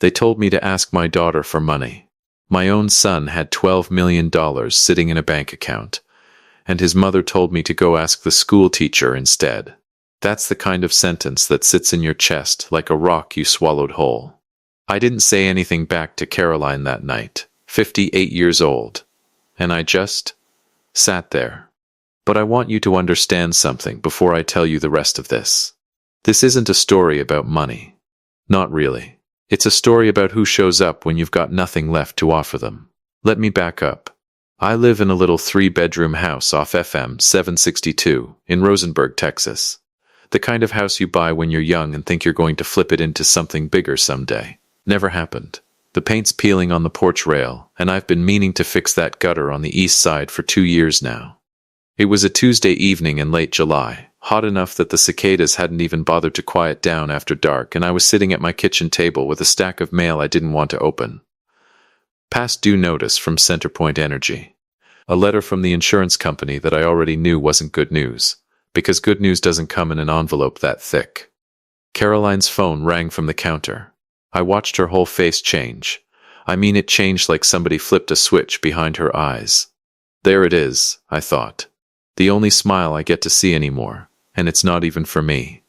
They told me to ask my daughter for money. My own son had $12 million sitting in a bank account, and his mother told me to go ask the school teacher instead. That's the kind of sentence that sits in your chest like a rock you swallowed whole. I didn't say anything back to Caroline that night, 58 years old, and I just sat there. But I want you to understand something before I tell you the rest of this. This isn't a story about money. Not really. It's a story about who shows up when you've got nothing left to offer them. Let me back up. I live in a little 3-bedroom house off FM 762 in Rosenberg, Texas. The kind of house you buy when you're young and think you're going to flip it into something bigger someday. Never happened. The paint's peeling on the porch rail, and I've been meaning to fix that gutter on the east side for 2 years now. It was a Tuesday evening in late July, hot enough that the cicadas hadn't even bothered to quiet down after dark, and I was sitting at my kitchen table with a stack of mail I didn't want to open. Past due notice from Centerpoint Energy. A letter from the insurance company that I already knew wasn't good news, because good news doesn't come in an envelope that thick. Caroline's phone rang from the counter. I watched her whole face change. I mean, it changed like somebody flipped a switch behind her eyes. There it is, I thought. The only smile I get to see anymore, and it's not even for me.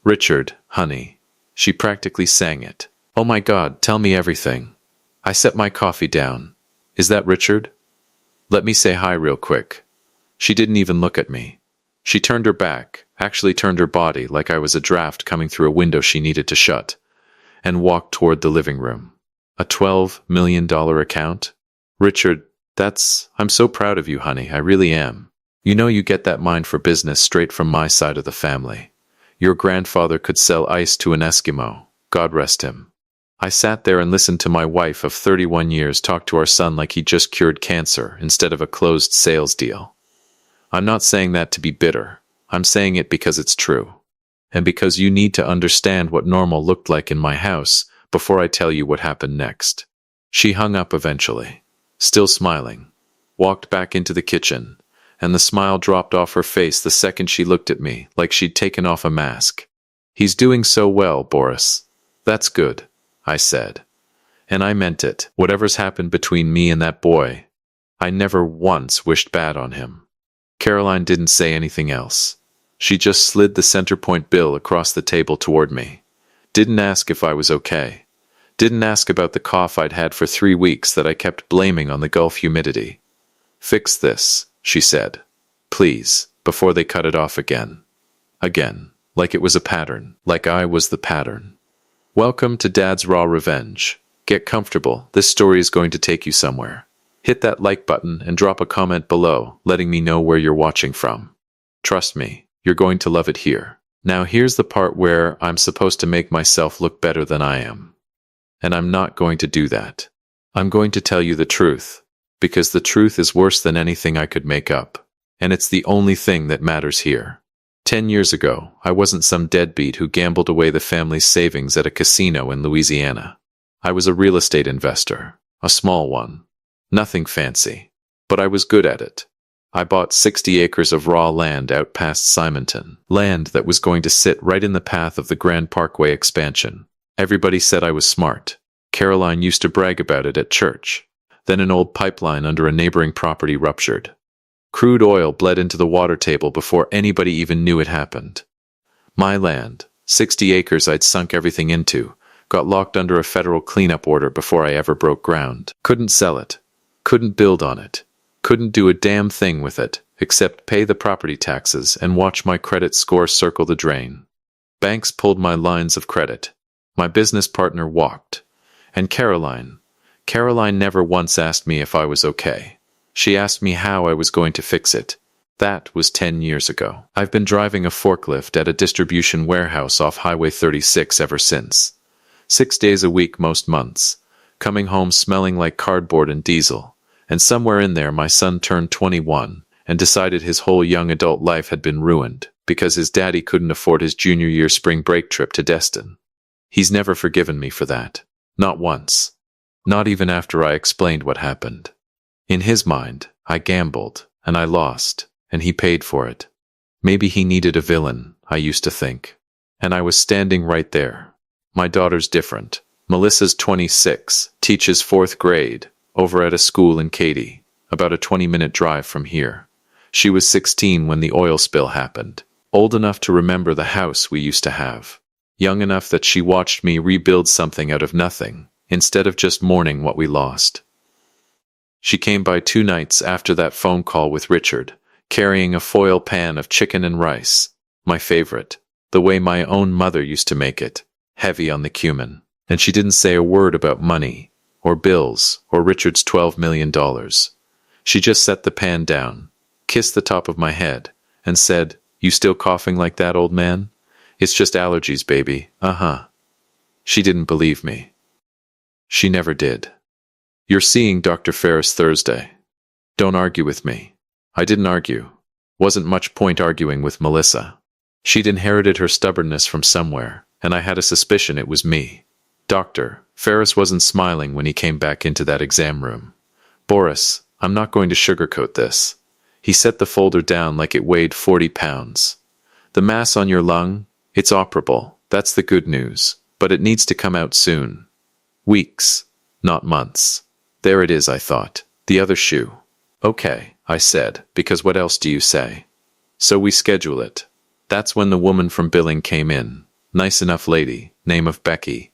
Richard, honey. She practically sang it. Oh my God, tell me everything. I set my coffee down. Is that Richard? Let me say hi real quick. She didn't even look at me. She turned her back, actually turned her body like I was a draft coming through a window she needed to shut, and walked toward the living room. A $12 million account? Richard, I'm so proud of you, honey, I really am. You know you get that mind for business straight from my side of the family. Your grandfather could sell ice to an Eskimo, God rest him. I sat there and listened to my wife of 31 years talk to our son like he just cured cancer instead of a closed sales deal. I'm not saying that to be bitter. I'm saying it because it's true. And because you need to understand what normal looked like in my house before I tell you what happened next. She hung up eventually, still smiling, walked back into the kitchen, and the smile dropped off her face the second she looked at me, like she'd taken off a mask. He's doing so well, Boris. That's good, I said. And I meant it. Whatever's happened between me and that boy, I never once wished bad on him. Caroline didn't say anything else. She just slid the Centerpoint bill across the table toward me. Didn't ask if I was okay. Didn't ask about the cough I'd had for 3 weeks that I kept blaming on the Gulf humidity. Fix this, she said. Please, before they cut it off again. Again, like it was a pattern, like I was the pattern. Welcome to Dad's Raw Revenge. Get comfortable, this story is going to take you somewhere. Hit that like button and drop a comment below, letting me know where you're watching from. Trust me, you're going to love it here. Now here's the part where I'm supposed to make myself look better than I am. And I'm not going to do that. I'm going to tell you the truth, because the truth is worse than anything I could make up, and it's the only thing that matters here. 10 years ago, I wasn't some deadbeat who gambled away the family's savings at a casino in Louisiana. I was a real estate investor, a small one. Nothing fancy, but I was good at it. I bought 60 acres of raw land out past Simonton, land that was going to sit right in the path of the Grand Parkway expansion. Everybody said I was smart. Caroline used to brag about it at church. Then an old pipeline under a neighboring property ruptured. Crude oil bled into the water table before anybody even knew it happened. My land, 60 acres I'd sunk everything into, got locked under a federal cleanup order before I ever broke ground. Couldn't sell it. Couldn't build on it. Couldn't do a damn thing with it, except pay the property taxes and watch my credit score circle the drain. Banks pulled my lines of credit. My business partner walked. And Caroline never once asked me if I was okay. She asked me how I was going to fix it. That was 10 years ago. I've been driving a forklift at a distribution warehouse off Highway 36 ever since. 6 days a week most months, coming home smelling like cardboard and diesel. And somewhere in there my son turned 21 and decided his whole young adult life had been ruined because his daddy couldn't afford his junior year spring break trip to Destin. He's never forgiven me for that. Not once. Not even after I explained what happened. In his mind, I gambled, and I lost, and he paid for it. Maybe he needed a villain, I used to think. And I was standing right there. My daughter's different. Melissa's 26, teaches 4th grade, over at a school in Katy, about a 20-minute drive from here. She was 16 when the oil spill happened, old enough to remember the house we used to have, young enough that she watched me rebuild something out of nothing, instead of just mourning what we lost. She came by 2 nights after that phone call with Richard, carrying a foil pan of chicken and rice, my favorite, the way my own mother used to make it, heavy on the cumin. And she didn't say a word about money, or bills, or Richard's $12 million. She just set the pan down, kissed the top of my head, and said, "You still coughing like that, old man? It's just allergies, baby, uh-huh." She didn't believe me. She never did. "You're seeing Dr. Ferris Thursday. Don't argue with me." I didn't argue. Wasn't much point arguing with Melissa. She'd inherited her stubbornness from somewhere, and I had a suspicion it was me. Dr. Ferris wasn't smiling when he came back into that exam room. "Boris, I'm not going to sugarcoat this." He set the folder down like it weighed 40 pounds. "The mass on your lung, it's operable. That's the good news. But it needs to come out soon. Weeks, not months." There it is, I thought. The other shoe. "Okay," I said, because what else do you say? "So we schedule it." That's when the woman from billing came in. Nice enough lady, name of Becky.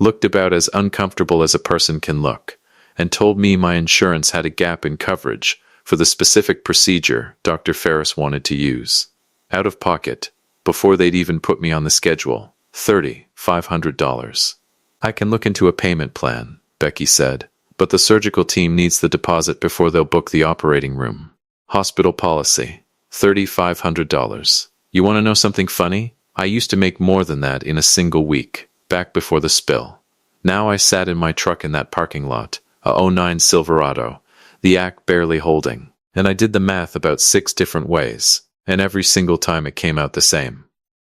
Looked about as uncomfortable as a person can look, and told me my insurance had a gap in coverage for the specific procedure Dr. Ferris wanted to use. Out of pocket, before they'd even put me on the schedule, $3,500. "I can look into a payment plan," Becky said, "but the surgical team needs the deposit before they'll book the operating room. Hospital policy, $3,500. You want to know something funny? I used to make more than that in a single week, back before the spill. Now I sat in my truck in that parking lot, a '09 Silverado, the act barely holding, and I did the math about 6 different ways, and every single time it came out the same.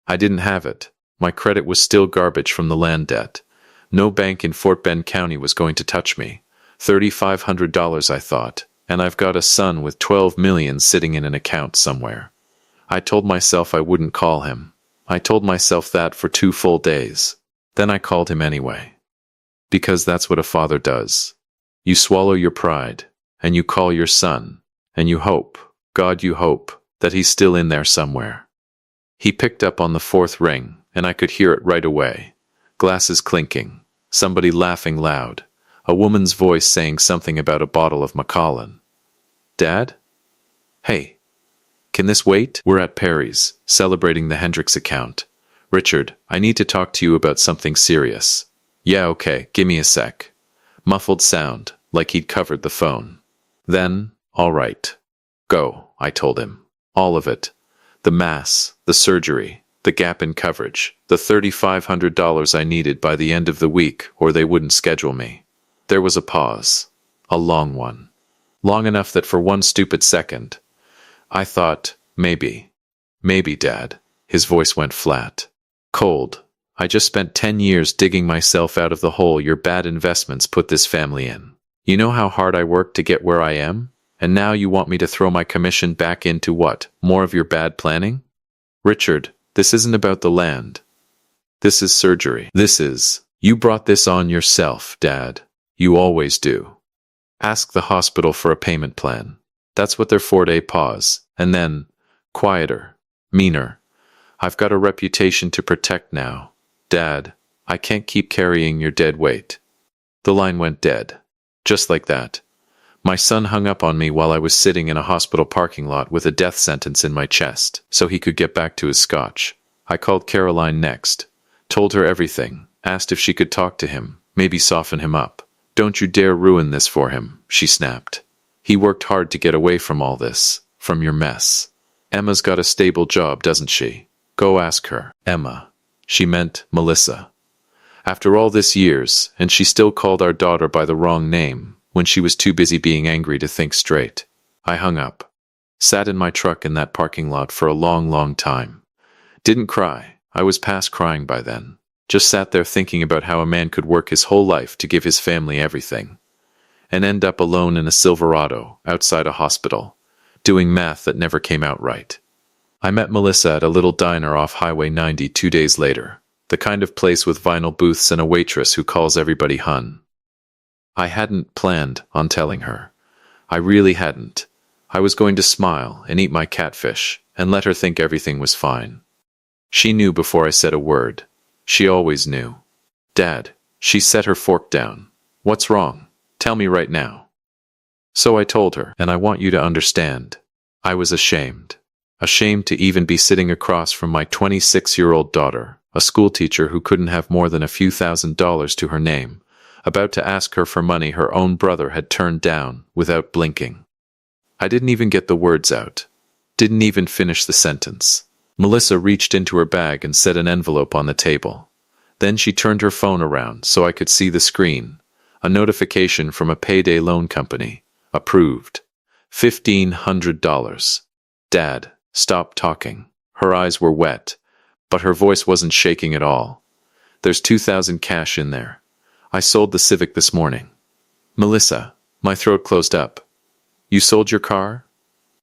I didn't have it. My credit was still garbage from the land debt. No bank in Fort Bend County was going to touch me. $3,500, I thought, and I've got a son with $12 million sitting in an account somewhere. I told myself I wouldn't call him. I told myself that for 2 full days. Then I called him anyway. Because that's what a father does. You swallow your pride, and you call your son, and you hope, God you hope, that he's still in there somewhere. He picked up on the 4th ring, and I could hear it right away. Glasses clinking, somebody laughing loud, a woman's voice saying something about a bottle of Macallan. "Dad? Hey. Can this wait? We're at Perry's, celebrating the Hendricks account. Richard, I need to talk to you about something serious." "Yeah, okay, give me a sec." Muffled sound, like he'd covered the phone. Then, "All right. Go," I told him. All of it. The mass, the surgery, the gap in coverage, the $3,500 I needed by the end of the week or they wouldn't schedule me. There was a pause. A long one. Long enough that for one stupid second, I thought, maybe, Dad. His voice went flat. Cold. "I just spent 10 years digging myself out of the hole your bad investments put this family in. You know how hard I worked to get where I am? And now you want me to throw my commission back into what? More of your bad planning? Richard, this isn't about the land. This is surgery. You brought this on yourself, Dad. You always do. Ask the hospital for a payment plan." That's what their 4-day pause. And then, quieter, meaner. "I've got a reputation to protect now. Dad, I can't keep carrying your dead weight." The line went dead. Just like that. My son hung up on me while I was sitting in a hospital parking lot with a death sentence in my chest, so he could get back to his scotch. I called Caroline next. Told her everything. Asked if she could talk to him, maybe soften him up. "Don't you dare ruin this for him," she snapped. "He worked hard to get away from all this, from your mess. Emma's got a stable job, doesn't she? Go ask her." Emma. She meant Melissa. After all this years, and she still called our daughter by the wrong name, when she was too busy being angry to think straight. I hung up. Sat in my truck in that parking lot for a long, long time. Didn't cry. I was past crying by then. Just sat there thinking about how a man could work his whole life to give his family everything, and end up alone in a Silverado, outside a hospital, doing math that never came out right. I met Melissa at a little diner off Highway 90 2 days later. The kind of place with vinyl booths and a waitress who calls everybody hun. I hadn't planned on telling her. I really hadn't. I was going to smile and eat my catfish and let her think everything was fine. She knew before I said a word. She always knew. Dad, she set her fork down. What's wrong? Tell me right now. So I told her, and I want you to understand. I was ashamed. Ashamed to even be sitting across from my 26-year-old daughter, a schoolteacher who couldn't have more than a few $1,000s to her name, about to ask her for money her own brother had turned down without blinking. I didn't even get the words out. Didn't even finish the sentence. Melissa reached into her bag and set an envelope on the table. Then she turned her phone around so I could see the screen. A notification from a payday loan company. Approved. $1,500. Dad, stop talking. Her eyes were wet, but her voice wasn't shaking at all. There's $2,000 cash in there. I sold the Civic this morning. Melissa, my throat closed up. You sold your car?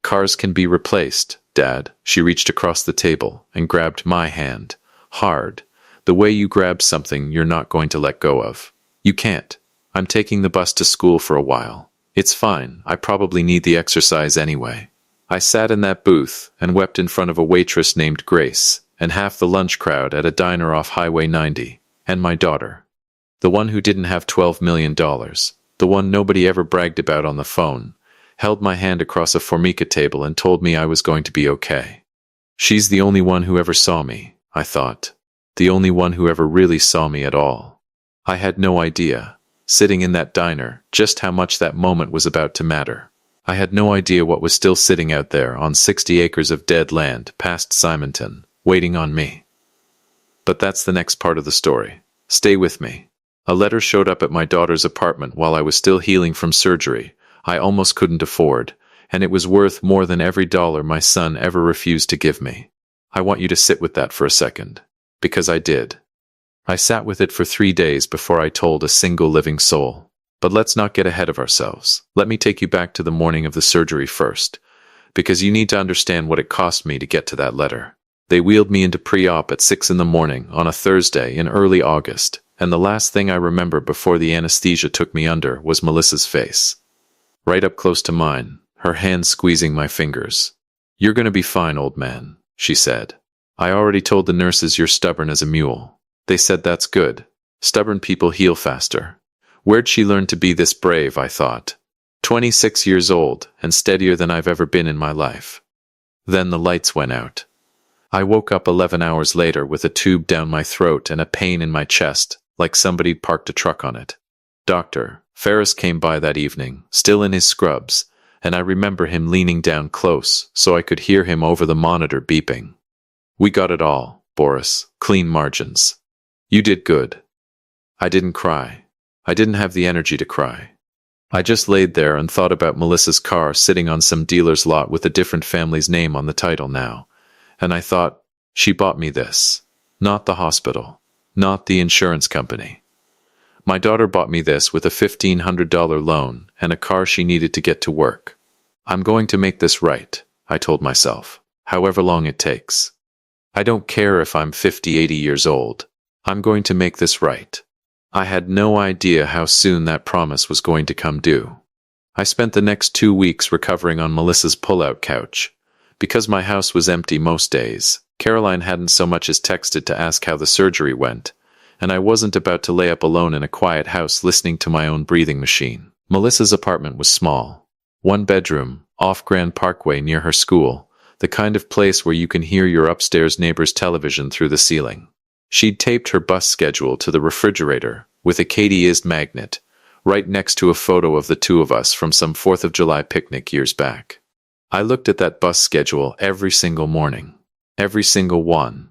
Cars can be replaced, Dad. She reached across the table and grabbed my hand. Hard. The way you grab something you're not going to let go of. You can't. I'm taking the bus to school for a while. It's fine. I probably need the exercise anyway. I sat in that booth and wept in front of a waitress named Grace and half the lunch crowd at a diner off Highway 90, and my daughter. The one who didn't have $12 million, the one nobody ever bragged about on the phone, held my hand across a Formica table and told me I was going to be okay. She's the only one who ever saw me, I thought. The only one who ever really saw me at all. I had no idea, sitting in that diner, just how much that moment was about to matter. I had no idea what was still sitting out there on 60 acres of dead land past Simonton, waiting on me. But that's the next part of the story. Stay with me. A letter showed up at my daughter's apartment while I was still healing from surgery I almost couldn't afford, and it was worth more than every dollar my son ever refused to give me. I want you to sit with that for a second. Because I did. I sat with it for 3 days before I told a single living soul. But let's not get ahead of ourselves. Let me take you back to the morning of the surgery first, because you need to understand what it cost me to get to that letter. They wheeled me into pre-op at 6 in the morning on a Thursday in early August, and the last thing I remember before the anesthesia took me under was Melissa's face. Right up close to mine, her hand squeezing my fingers. "You're gonna be fine, old man," she said. "I already told the nurses you're stubborn as a mule. They said that's good. Stubborn people heal faster." Where'd she learn to be this brave, I thought. 26 years old, and steadier than I've ever been in my life. Then the lights went out. I woke up 11 hours later with a tube down my throat and a pain in my chest, like somebody'd parked a truck on it. Dr. Ferris came by that evening, still in his scrubs, and I remember him leaning down close so I could hear him over the monitor beeping. "We got it all, Boris. Clean margins. You did good." I didn't cry. I didn't have the energy to cry. I just laid there and thought about Melissa's car sitting on some dealer's lot with a different family's name on the title now. And I thought, she bought me this. Not the hospital. Not the insurance company. My daughter bought me this with a $1,500 loan and a car she needed to get to work. I'm going to make this right, I told myself, however long it takes. I don't care if I'm 50, 80 years old. I'm going to make this right. I had no idea how soon that promise was going to come due. I spent the next 2 weeks recovering on Melissa's pull-out couch. Because my house was empty most days, Caroline hadn't so much as texted to ask how the surgery went, and I wasn't about to lay up alone in a quiet house listening to my own breathing machine. Melissa's apartment was small. 1 bedroom, off Grand Parkway near her school, the kind of place where you can hear your upstairs neighbor's television through the ceiling. She'd taped her bus schedule to the refrigerator with a Katieist magnet, right next to a photo of the two of us from some 4th of July picnic years back. I looked at that bus schedule every single morning. Every single one.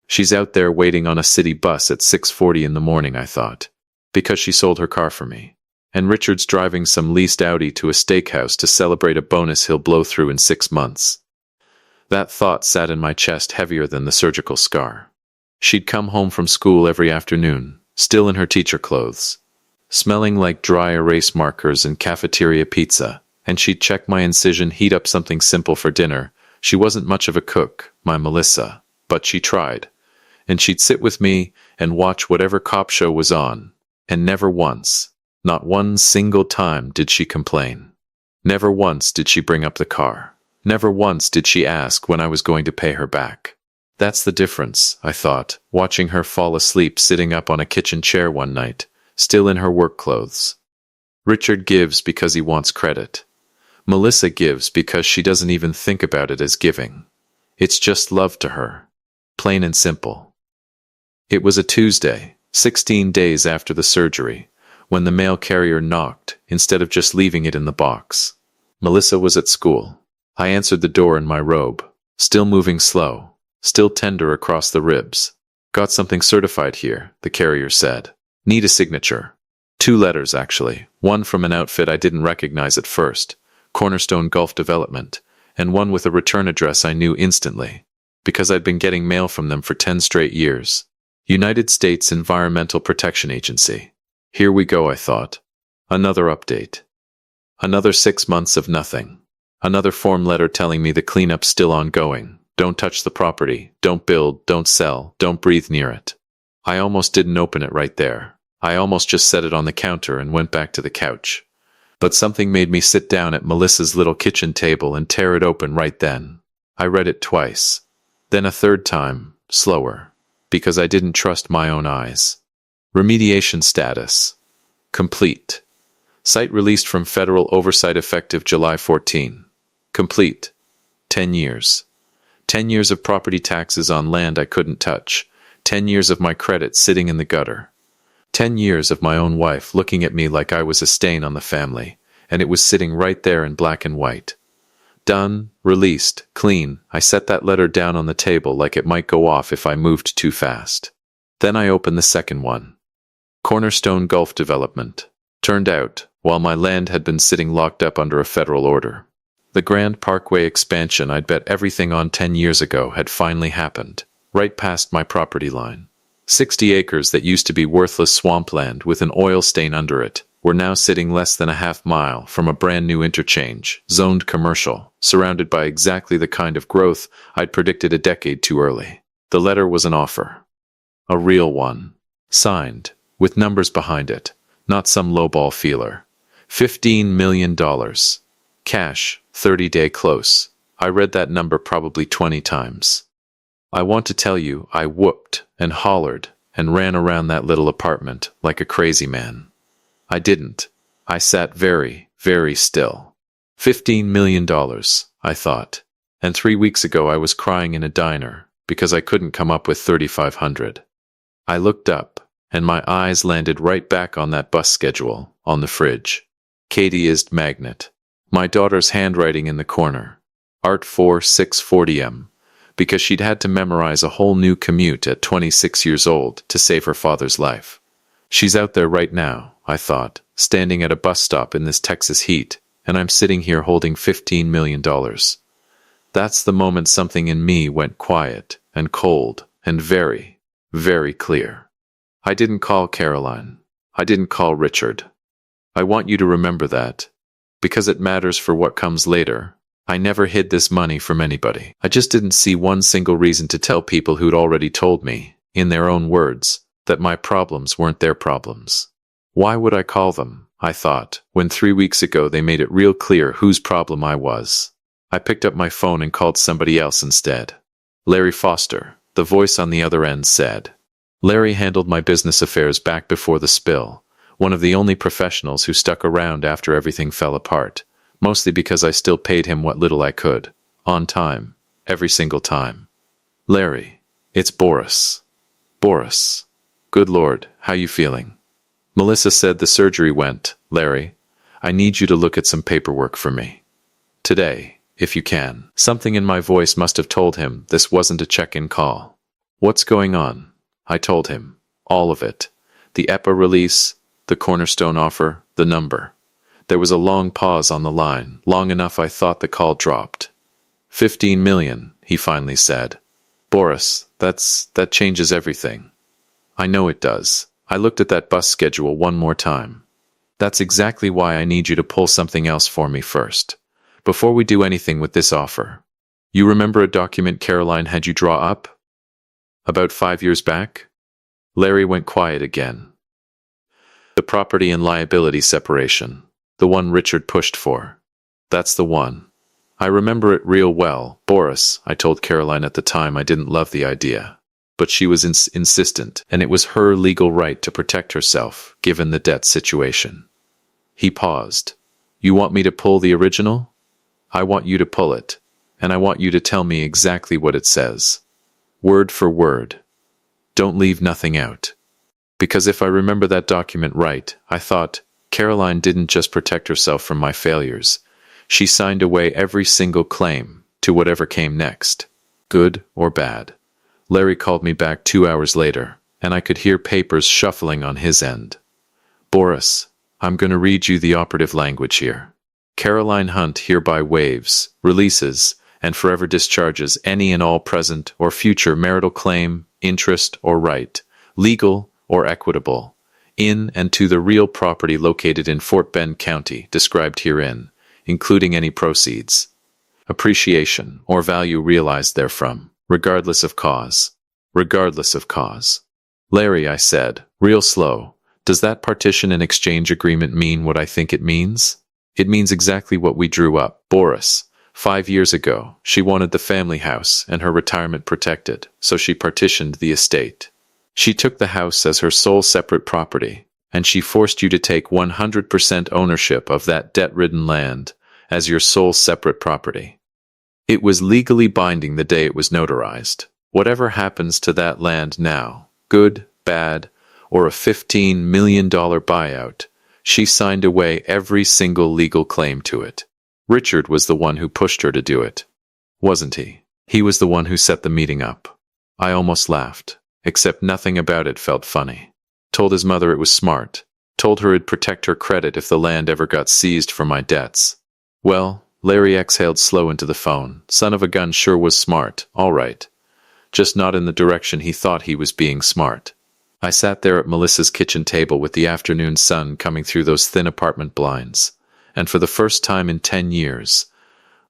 She's out there waiting on a city bus at 6:40 in the morning, I thought, because she sold her car for me. And Richard's driving some leased Audi to a steakhouse to celebrate a bonus he'll blow through in 6 months. That thought sat in my chest heavier than the surgical scar. She'd come home from school every afternoon, still in her teacher clothes, smelling like dry erase markers and cafeteria pizza, and she'd check my incision, heat up something simple for dinner. She wasn't much of a cook, my Melissa, but she tried. and she'd sit with me and watch whatever cop show was on, and never once, not one single time did she complain. Never once did she bring up the car. Never once did she ask when I was going to pay her back. That's the difference, I thought, watching her fall asleep sitting up on a kitchen chair one night, still in her work clothes. Richard gives because he wants credit. Melissa gives because she doesn't even think about it as giving. It's just love to her. Plain and simple. It was a Tuesday, 16 days after the surgery, when the mail carrier knocked instead of just leaving it in the box. Melissa was at school. I answered the door in my robe, still moving slow, still tender across the ribs. Got something certified here, the carrier said. Need a signature. 2 letters, actually. One from an outfit I didn't recognize at first, Cornerstone Gulf Development, and one with a return address I knew instantly, because I'd been getting mail from them for 10 straight years. United States Environmental Protection Agency. Here we go, I thought. Another update. Another 6 months of nothing. Another form letter telling me the cleanup's still ongoing. Don't touch the property. Don't build. Don't sell. Don't breathe near it. I almost didn't open it right there. I almost just set it on the counter and went back to the couch. But something made me sit down at Melissa's little kitchen table and tear it open right then. I read it twice. Then a third time, slower, because I didn't trust my own eyes. Remediation status. Complete. Site released from federal oversight effective July 14. Complete. 10 years. 10 years of property taxes on land I couldn't touch. 10 years of my credit sitting in the gutter. 10 years of my own wife looking at me like I was a stain on the family, and it was sitting right there in black and white. Done, released, clean. I set that letter down on the table like it might go off if I moved too fast. Then I opened the second one. Cornerstone Gulf Development. Turned out, while my land had been sitting locked up under a federal order. The Grand Parkway expansion I'd bet everything on 10 years ago had finally happened, right past my property line. 60 acres that used to be worthless swampland with an oil stain under it were now sitting less than a half-mile from a brand-new interchange, zoned commercial, surrounded by exactly the kind of growth I'd predicted a decade too early. The letter was an offer. A real one. Signed, with numbers behind it, not some lowball feeler. $15 million. Cash, 30-day close. I read that number probably 20 times. I want to tell you, I whooped and hollered and ran around that little apartment like a crazy man. I didn't. I sat very, very still. $15 million, I thought. And 3 weeks ago I was crying in a diner because I couldn't come up with $3,500. I looked up, and my eyes landed right back on that bus schedule, on the fridge. Katie Ist Magnet. My daughter's handwriting in the corner. Art 4 640M. Because she'd had to memorize a whole new commute at 26 years old to save her father's life. She's out there right now, I thought, standing at a bus stop in this Texas heat, and I'm sitting here holding $15 million. That's the moment something in me went quiet and cold and very, very clear. I didn't call Caroline. I didn't call Richard. I want you to remember that, because it matters for what comes later. I never hid this money from anybody. I just didn't see one single reason to tell people who'd already told me, in their own words, that my problems weren't their problems. Why would I call them, I thought, when 3 weeks ago they made it real clear whose problem I was. I picked up my phone and called somebody else instead. Larry Foster, the voice on the other end said. Larry handled my business affairs back before the spill, one of the only professionals who stuck around after everything fell apart. Mostly because I still paid him what little I could, on time, every single time. Larry, it's Boris. Boris. Good Lord, how you feeling? Melissa said the surgery went. Larry, I need you to look at some paperwork for me. Today, if you can. Something in my voice must have told him this wasn't a check-in call. What's going on? I told him. All of it. The EPA release, the Cornerstone offer, the number. There was a long pause on the line, long enough I thought the call dropped. 15 million, he finally said. Boris, that changes everything. I know it does. I looked at that bus schedule one more time. That's exactly why I need you to pull something else for me first, before we do anything with this offer. You remember a document Caroline had you draw up? About 5 years back? Larry went quiet again. The property and liability separation. The one Richard pushed for. That's the one. I remember it real well. Boris, I told Caroline at the time I didn't love the idea. But she was insistent, and it was her legal right to protect herself, given the debt situation. He paused. You want me to pull the original? I want you to pull it, and I want you to tell me exactly what it says. Word for word. Don't leave nothing out. Because if I remember that document right, I thought, Caroline didn't just protect herself from my failures. She signed away every single claim to whatever came next, good or bad. Larry called me back 2 hours later, and I could hear papers shuffling on his end. Boris, I'm going to read you the operative language here. Caroline Hunt hereby waives, releases, and forever discharges any and all present or future marital claim, interest, or right, legal or equitable, in and to the real property located in Fort Bend County, described herein, including any proceeds, appreciation, or value realized therefrom, regardless of cause. Regardless of cause. Larry, I said, real slow, does that partition and exchange agreement mean what I think it means? It means exactly what we drew up. Boris, 5 years ago, she wanted the family house and her retirement protected, so she partitioned the estate. She took the house as her sole separate property, and she forced you to take 100% ownership of that debt-ridden land as your sole separate property. It was legally binding the day it was notarized. Whatever happens to that land now, good, bad, or a $15 million buyout, she signed away every single legal claim to it. Richard was the one who pushed her to do it, wasn't he? He was the one who set the meeting up. I almost laughed. Except nothing about it felt funny. Told his mother it was smart. Told her it'd protect her credit if the land ever got seized for my debts. Well, Larry exhaled slow into the phone. Son of a gun sure was smart, all right. Just not in the direction he thought he was being smart. I sat there at Melissa's kitchen table with the afternoon sun coming through those thin apartment blinds, and for the first time in 10 years,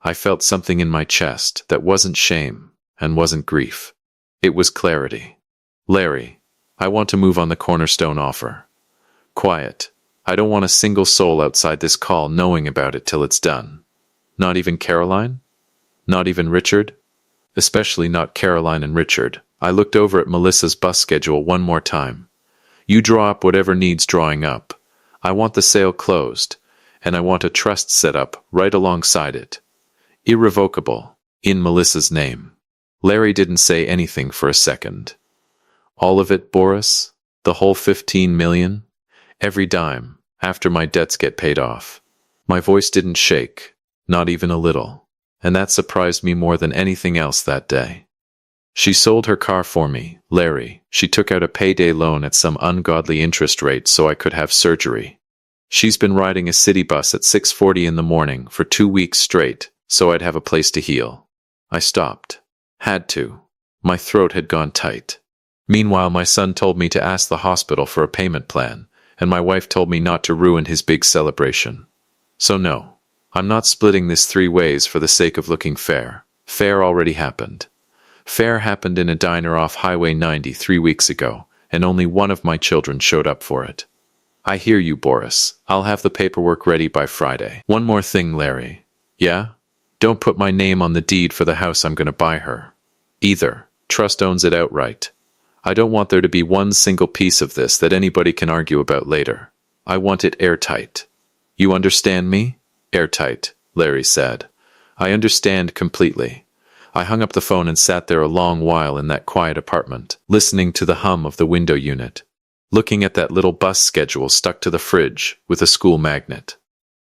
I felt something in my chest that wasn't shame and wasn't grief. It was clarity. Larry, I want to move on the cornerstone offer. Quiet. I don't want a single soul outside this call knowing about it till it's done. Not even Caroline? Not even Richard? Especially not Caroline and Richard. I looked over at Melissa's bus schedule one more time. You draw up whatever needs drawing up. I want the sale closed, and I want a trust set up right alongside it. Irrevocable, in Melissa's name. Larry didn't say anything for a second. All of it, Boris? The whole 15 million? Every dime, after my debts get paid off. My voice didn't shake, not even a little, and that surprised me more than anything else that day. She sold her car for me, Larry. She took out a payday loan at some ungodly interest rate so I could have surgery. She's been riding a city bus at 6:40 in the morning for 2 weeks straight, so I'd have a place to heal. I stopped. Had to. My throat had gone tight. Meanwhile, my son told me to ask the hospital for a payment plan, and my wife told me not to ruin his big celebration. So no, I'm not splitting this 3 ways for the sake of looking fair. Fair already happened. Fair happened in a diner off Highway 90 3 weeks ago, and only one of my children showed up for it. I hear you, Boris. I'll have the paperwork ready by Friday. One more thing, Larry. Yeah? Don't put my name on the deed for the house I'm going to buy her. Either. Trust owns it outright. I don't want there to be one single piece of this that anybody can argue about later. I want it airtight. You understand me? Airtight, Larry said. I understand completely. I hung up the phone and sat there a long while in that quiet apartment, listening to the hum of the window unit, looking at that little bus schedule stuck to the fridge with a school magnet.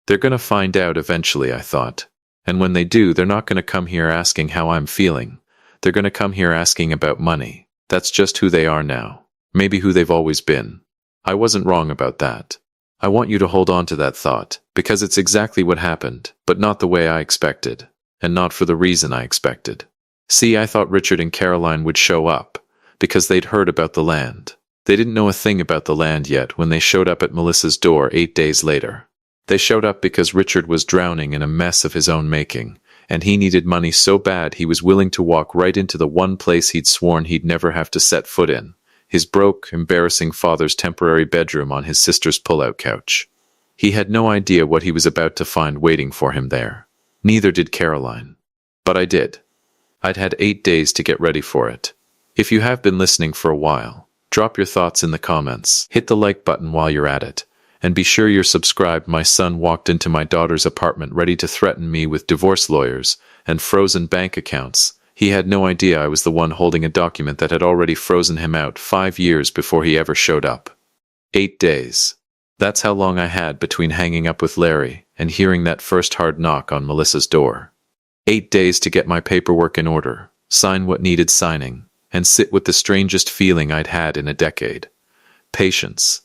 They're going to find out eventually, I thought. And when they do, they're not going to come here asking how I'm feeling. They're going to come here asking about money. That's just who they are now. Maybe who they've always been. I wasn't wrong about that. I want you to hold on to that thought, because it's exactly what happened, but not the way I expected, and not for the reason I expected. See, I thought Richard and Caroline would show up, because they'd heard about the land. They didn't know a thing about the land yet when they showed up at Melissa's door 8 days later. They showed up because Richard was drowning in a mess of his own making, And he needed money so bad he was willing to walk right into the one place he'd sworn he'd never have to set foot in, his broke, embarrassing father's temporary bedroom on his sister's pull-out couch. He had no idea what he was about to find waiting for him there. Neither did Caroline. But I did. I'd had 8 days to get ready for it. If you have been listening for a while, drop your thoughts in the comments, hit the like button while you're at it, and be sure you're subscribed. My son walked into my daughter's apartment ready to threaten me with divorce lawyers and frozen bank accounts. He had no idea I was the one holding a document that had already frozen him out 5 years before he ever showed up. 8 days. That's how long I had between hanging up with Larry and hearing that first hard knock on Melissa's door. 8 days to get my paperwork in order, sign what needed signing, and sit with the strangest feeling I'd had in a decade. Patience.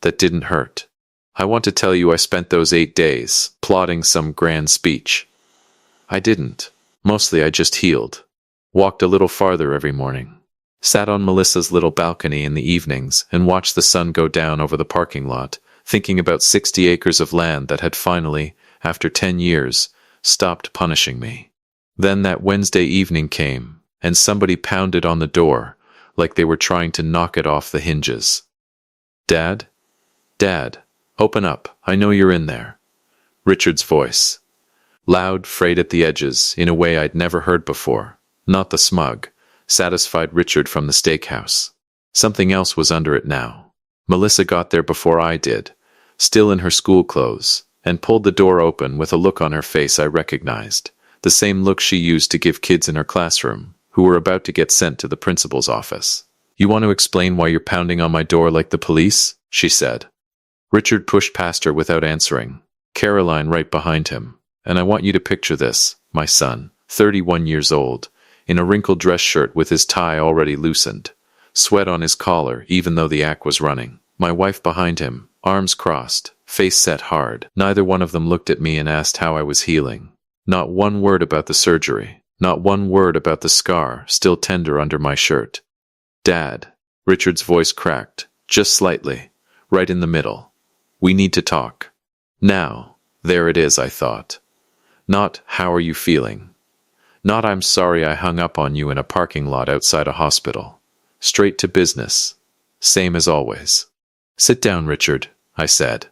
That didn't hurt. I want to tell you I spent those 8 days plotting some grand speech. I didn't. Mostly I just healed. Walked a little farther every morning. Sat on Melissa's little balcony in the evenings and watched the sun go down over the parking lot, thinking about 60 acres of land that had finally, after 10 years, stopped punishing me. Then that Wednesday evening came, and somebody pounded on the door, like they were trying to knock it off the hinges. "Dad? Dad, open up, I know you're in there." Richard's voice. Loud, frayed at the edges, in a way I'd never heard before. Not the smug, satisfied Richard from the steakhouse. Something else was under it now. Melissa got there before I did, still in her school clothes, and pulled the door open with a look on her face I recognized. The same look she used to give kids in her classroom, who were about to get sent to the principal's office. "You want to explain why you're pounding on my door like the police?" she said. Richard pushed past her without answering, Caroline right behind him. And I want you to picture this, my son, 31 years old, in a wrinkled dress shirt with his tie already loosened, sweat on his collar even though the act was running. My wife behind him, arms crossed, face set hard. Neither one of them looked at me and asked how I was healing. Not one word about the surgery. Not one word about the scar still tender under my shirt. "Dad," Richard's voice cracked, just slightly, right in the middle. "We need to talk. Now." There it is, I thought. Not, "How are you feeling?" Not, "I'm sorry I hung up on you in a parking lot outside a hospital." Straight to business. Same as always. "Sit down, Richard," I said.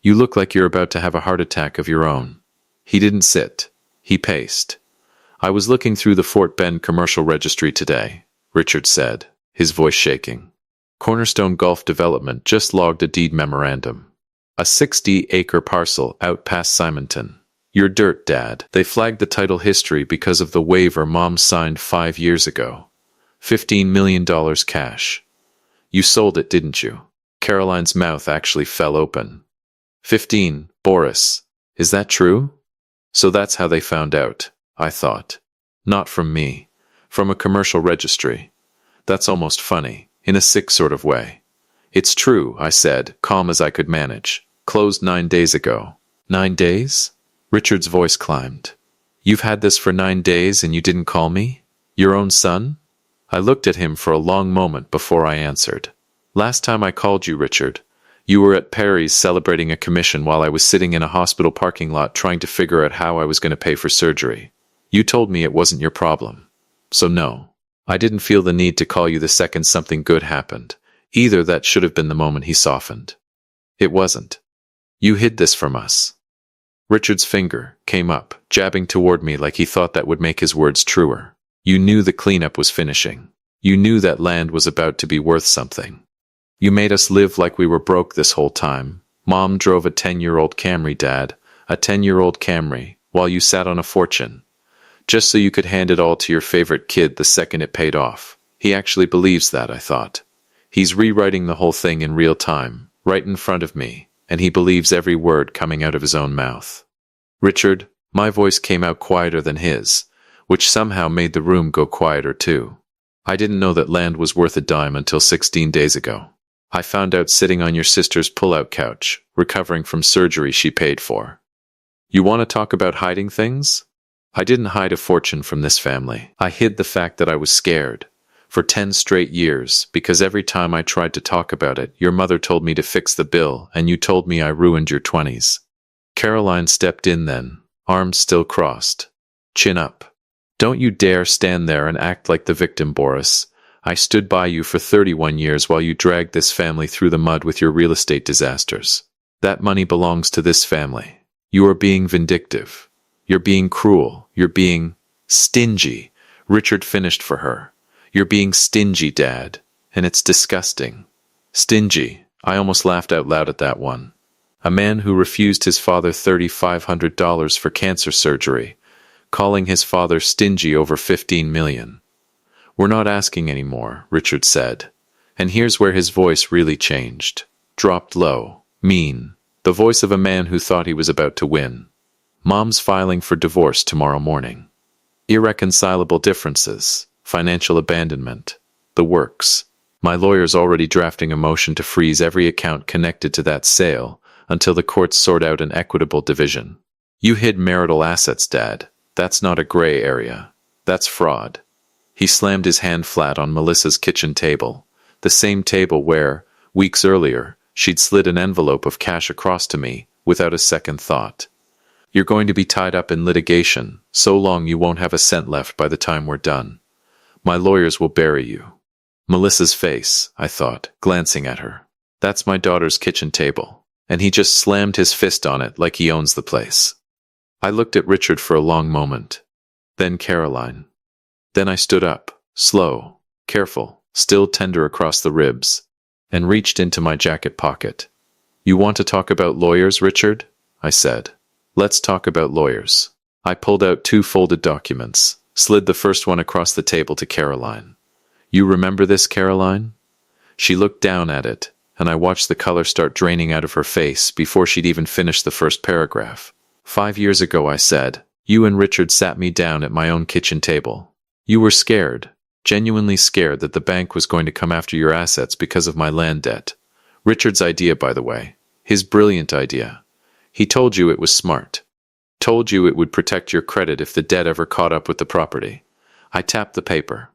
"You look like you're about to have a heart attack of your own." He didn't sit. He paced. "I was looking through the Fort Bend commercial registry today," Richard said, his voice shaking. "Cornerstone Golf Development just logged a deed memorandum. A 60-acre parcel out past Simonton. Your dirt, Dad. They flagged the title history because of the waiver Mom signed 5 years ago. $15 million cash. You sold it, didn't you?" Caroline's mouth actually fell open. 15, Boris. Is that true? So that's how they found out, I thought. Not from me. From a commercial registry. That's almost funny, in a sick sort of way. "It's true," I said, calm as I could manage. "Closed 9 days ago." 9 days? Richard's voice climbed. "You've had this for 9 days and you didn't call me? Your own son?" I looked at him for a long moment before I answered. "Last time I called you, Richard, you were at Perry's celebrating a commission while I was sitting in a hospital parking lot trying to figure out how I was going to pay for surgery. You told me it wasn't your problem. So no, I didn't feel the need to call you the second something good happened. Either that should have been the moment he softened. It wasn't. You hid this from us." Richard's finger came up, jabbing toward me like he thought that would make his words truer. "You knew the cleanup was finishing. You knew that land was about to be worth something. You made us live like we were broke this whole time. Mom drove a 10-year-old Camry, Dad, a 10-year-old Camry, while you sat on a fortune. Just so you could hand it all to your favorite kid the second it paid off. He actually believes that, I thought. He's rewriting the whole thing in real time, right in front of me, and he believes every word coming out of his own mouth." "Richard," my voice came out quieter than his, which somehow made the room go quieter too. "I didn't know that land was worth a dime until 16 days ago. I found out sitting on your sister's pull-out couch, recovering from surgery she paid for." "You want to talk about hiding things?" I didn't hide a fortune from this family. I hid the fact that I was scared. For 10 straight years, because every time I tried to talk about it, your mother told me to fix the bill, and you told me I ruined your 20s. Caroline stepped in then, arms still crossed. Chin up. Don't you dare stand there and act like the victim, Boris. I stood by you for 31 years while you dragged this family through the mud with your real estate disasters. That money belongs to this family. You are being vindictive. You're being cruel. You're being stingy. Richard finished for her. You're being stingy, Dad. And it's disgusting. Stingy. I almost laughed out loud at that one. A man who refused his father $3,500 for cancer surgery, calling his father stingy over $15 million. We're not asking anymore, Richard said. And here's where his voice really changed. Dropped low, mean, the voice of a man who thought he was about to win. Mom's filing for divorce tomorrow morning. Irreconcilable differences, financial abandonment, the works. My lawyer's already drafting a motion to freeze every account connected to that sale until the courts sort out an equitable division. You hid marital assets, Dad. That's not a gray area. That's fraud. He slammed his hand flat on Melissa's kitchen table, the same table where, weeks earlier, she'd slid an envelope of cash across to me without a second thought. You're going to be tied up in litigation, so long you won't have a cent left by the time we're done. My lawyers will bury you. Melissa's face, I thought, glancing at her. That's my daughter's kitchen table. And he just slammed his fist on it like he owns the place. I looked at Richard for a long moment. Then Caroline. Then I stood up, slow, careful, still tender across the ribs, and reached into my jacket pocket. You want to talk about lawyers, Richard? I said. Let's talk about lawyers. I pulled out 2 folded documents, slid the first one across the table to Caroline. You remember this, Caroline? She looked down at it, and I watched the color start draining out of her face before she'd even finished the first paragraph. 5 years ago, I said, you and Richard sat me down at my own kitchen table. You were scared, genuinely scared that the bank was going to come after your assets because of my land debt. Richard's idea, by the way. His brilliant idea. He told you it was smart. Told you it would protect your credit if the debt ever caught up with the property. I tapped the paper.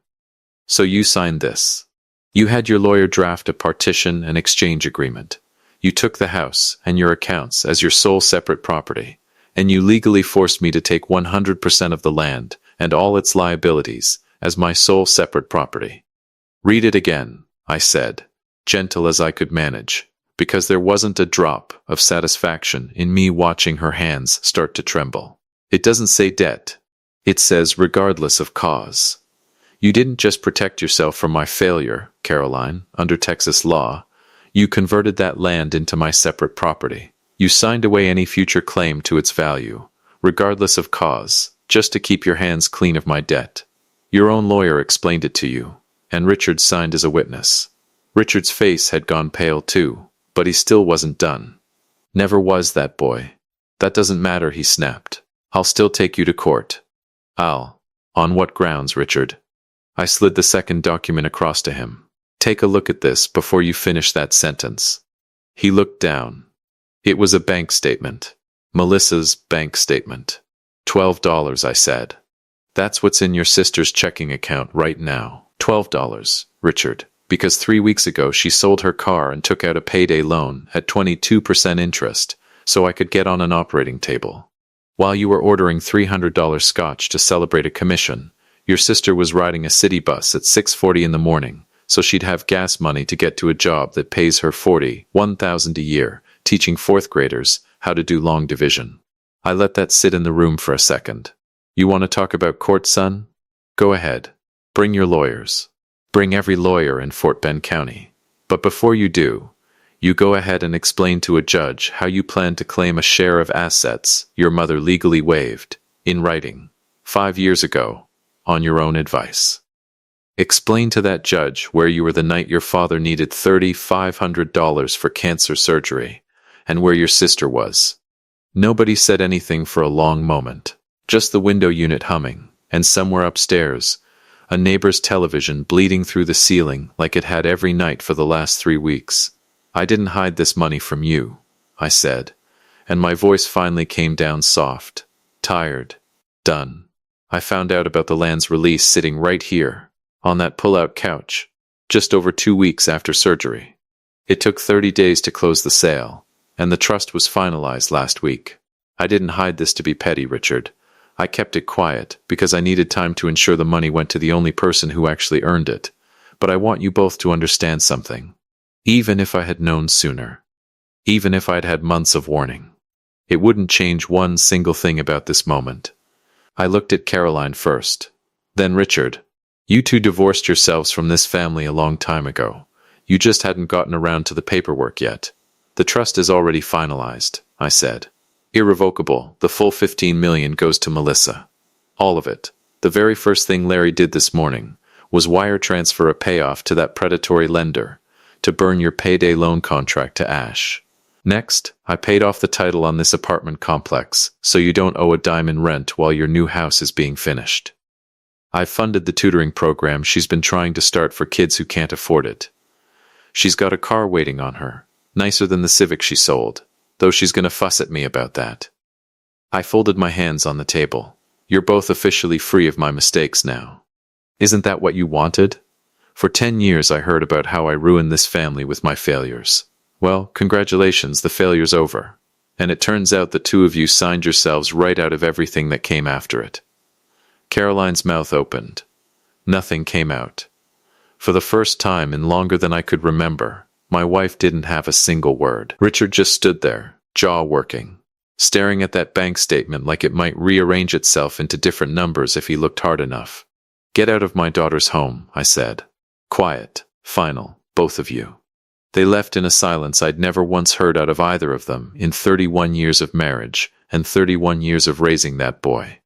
So you signed this. You had your lawyer draft a partition and exchange agreement. You took the house and your accounts as your sole separate property, and you legally forced me to take 100% of the land and all its liabilities as my sole separate property. Read it again, I said, gentle as I could manage, because there wasn't a drop of satisfaction in me watching her hands start to tremble. It doesn't say debt. It says regardless of cause. You didn't just protect yourself from my failure, Caroline, under Texas law. You converted that land into my separate property. You signed away any future claim to its value, regardless of cause, just to keep your hands clean of my debt. Your own lawyer explained it to you, and Richard signed as a witness. Richard's face had gone pale too, but he still wasn't done. Never was, that boy. That doesn't matter, he snapped. I'll still take you to court. On what grounds, Richard? I slid the second document across to him. Take a look at this before you finish that sentence. He looked down. It was a bank statement. Melissa's bank statement. $12, I said. That's what's in your sister's checking account right now. $12, Richard, because 3 weeks ago she sold her car and took out a payday loan at 22% interest so I could get on an operating table. While you were ordering $300 scotch to celebrate a commission, your sister was riding a city bus at 6:40 in the morning, so she'd have gas money to get to a job that pays her $41,000 a year, teaching 4th graders how to do long division. I let that sit in the room for a second. You want to talk about court, son? Go ahead. Bring your lawyers. Bring every lawyer in Fort Bend County. But before you do, you go ahead and explain to a judge how you plan to claim a share of assets your mother legally waived, in writing, 5 years ago, on your own advice. Explain to that judge where you were the night your father needed $3,500 for cancer surgery, and where your sister was. Nobody said anything for a long moment, just the window unit humming, and somewhere upstairs, a neighbor's television bleeding through the ceiling like it had every night for the last 3 weeks. I didn't hide this money from you, I said, and my voice finally came down soft, tired, done. I found out about the land's release sitting right here, on that pull-out couch, just over 2 weeks after surgery. It took 30 days to close the sale, and the trust was finalized last week. I didn't hide this to be petty, Richard. I kept it quiet because I needed time to ensure the money went to the only person who actually earned it. But I want you both to understand something. Even if I had known sooner, even if I'd had months of warning, it wouldn't change one single thing about this moment. I looked at Caroline first, then Richard. You two divorced yourselves from this family a long time ago. You just hadn't gotten around to the paperwork yet. The trust is already finalized, I said. Irrevocable, the full 15 million goes to Melissa. All of it. The very first thing Larry did this morning was wire transfer a payoff to that predatory lender to burn your payday loan contract to ash. Next, I paid off the title on this apartment complex so you don't owe a dime in rent while your new house is being finished. I funded the tutoring program she's been trying to start for kids who can't afford it. She's got a car waiting on her, nicer than the Civic she sold, though she's gonna fuss at me about that. I folded my hands on the table. You're both officially free of my mistakes now. Isn't that what you wanted? For 10 years I heard about how I ruined this family with my failures. Well, congratulations, the failure's over. And it turns out the two of you signed yourselves right out of everything that came after it. Caroline's mouth opened. Nothing came out. For the first time in longer than I could remember, my wife didn't have a single word. Richard just stood there, jaw working, staring at that bank statement like it might rearrange itself into different numbers if he looked hard enough. Get out of my daughter's home, I said. Quiet, final, both of you. They left in a silence I'd never once heard out of either of them in 31 years of marriage and 31 years of raising that boy.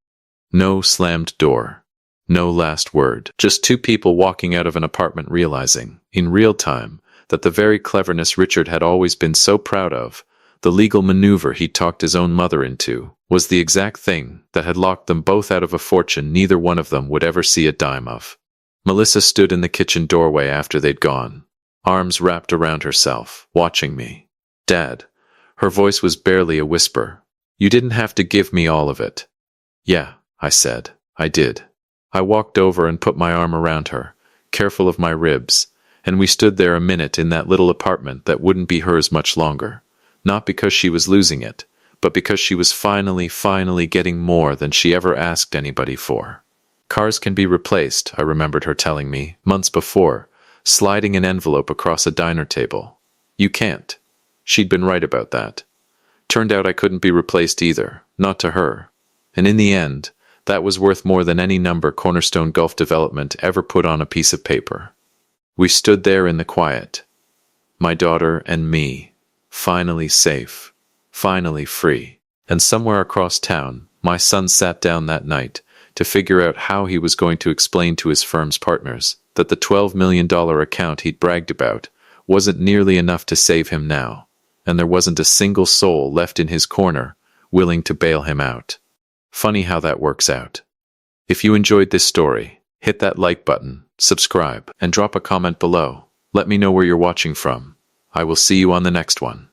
No slammed door. No last word. Just two people walking out of an apartment realizing, in real time, that the very cleverness Richard had always been so proud of, the legal maneuver he'd talked his own mother into, was the exact thing that had locked them both out of a fortune neither one of them would ever see a dime of. Melissa stood in the kitchen doorway after they'd gone, arms wrapped around herself, watching me. Dad. Her voice was barely a whisper. You didn't have to give me all of it. Yeah, I said. I did. I walked over and put my arm around her, careful of my ribs, and we stood there a minute in that little apartment that wouldn't be hers much longer, not because she was losing it, but because she was finally getting more than she ever asked anybody for. Cars can be replaced, I remembered her telling me, months before, sliding an envelope across a diner table. You can't. She'd been right about that. Turned out I couldn't be replaced either, not to her. And in the end, that was worth more than any number Cornerstone Gulf Development ever put on a piece of paper. We stood there in the quiet. My daughter and me, finally safe, finally free. And somewhere across town, my son sat down that night to figure out how he was going to explain to his firm's partners that the $12 million account he'd bragged about wasn't nearly enough to save him now, and there wasn't a single soul left in his corner willing to bail him out. Funny how that works out. If you enjoyed this story, hit that like button, subscribe, and drop a comment below. Let me know where you're watching from. I will see you on the next one.